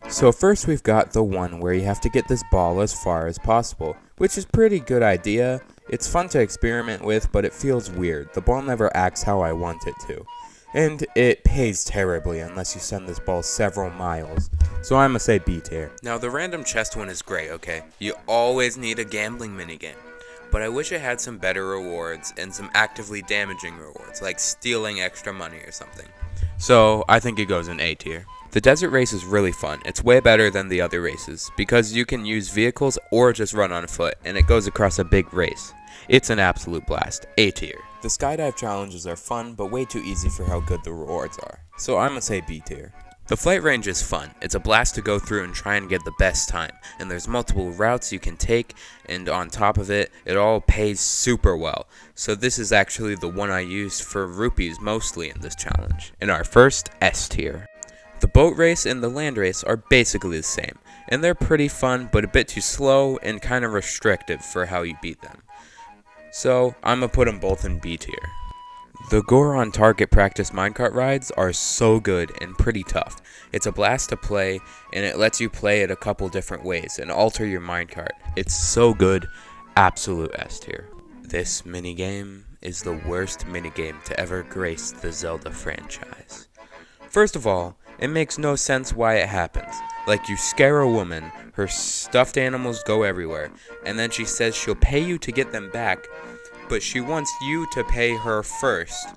So first we've got the one where you have to get this ball as far as possible, which is pretty good idea. It's fun to experiment with, but it feels weird. The ball never acts how I want it to. And it pays terribly unless you send this ball several miles. So I'ma say B tier. Now the random chest one is great, okay? You always need a gambling minigame. But I wish it had some better rewards and some actively damaging rewards, like stealing extra money or something. So I think it goes in A tier. The desert race is really fun. It's way better than the other races, because you can use vehicles or just run on foot, and it goes across a big race. It's an absolute blast. A tier. The skydive challenges are fun, but way too easy for how good the rewards are. So I'm gonna say B tier. The flight range is fun. It's a blast to go through and try and get the best time. And there's multiple routes you can take, and on top of it, it all pays super well. So this is actually the one I used for rupees mostly in this challenge. In our first S tier. The boat race and the land race are basically the same, and they're pretty fun, but a bit too slow and kind of restrictive for how you beat them. So I'm gonna put them both in B tier. The Gore on Target practice minecart rides are so good and pretty tough. It's a blast to play, and it lets you play it a couple different ways and alter your minecart. It's so good, absolute S tier. This minigame is the worst minigame to ever grace the Zelda franchise. First of all, it makes no sense why it happens. Like, you scare a woman, her stuffed animals go everywhere, and then she says she'll pay you to get them back, but she wants you to pay her first.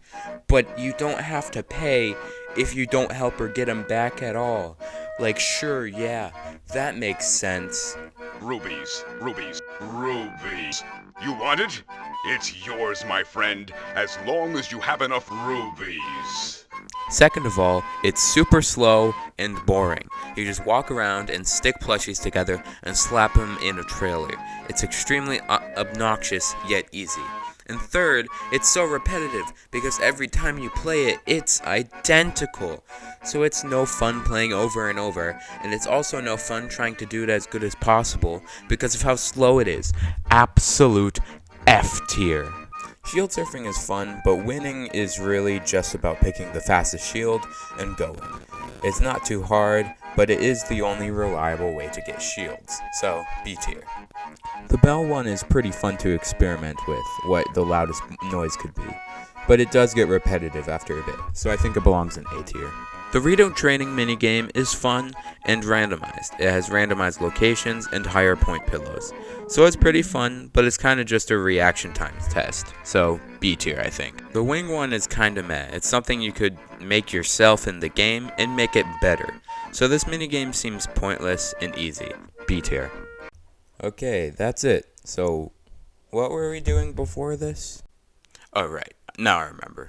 But you don't have to pay if you don't help her get them back at all. Like, sure, yeah, that makes sense. Rubies, rubies, rubies. You want it? It's yours, my friend, as long as you have enough rubies. Second of all, it's super slow and boring. You just walk around and stick plushies together and slap them in a trailer. It's extremely obnoxious yet easy. And third, it's so repetitive because every time you play it, it's identical. So it's no fun playing over and over, and it's also no fun trying to do it as good as possible because of how slow it is. Absolute F tier. Shield surfing is fun, but winning is really just about picking the fastest shield and going. It's not too hard, but it is the only reliable way to get shields, so B tier. The bell one is pretty fun to experiment with, what the loudest noise could be, but it does get repetitive after a bit, so I think it belongs in A tier. The Rito training minigame is fun and randomized. It has randomized locations and higher point pillows. So it's pretty fun, but it's kind of just a reaction time test. So B tier, I think. The wing one is kind of meh. It's something you could make yourself in the game and make it better. So this minigame seems pointless and easy. B tier. Okay, that's it. So what were we doing before this? Oh, right. Now I remember.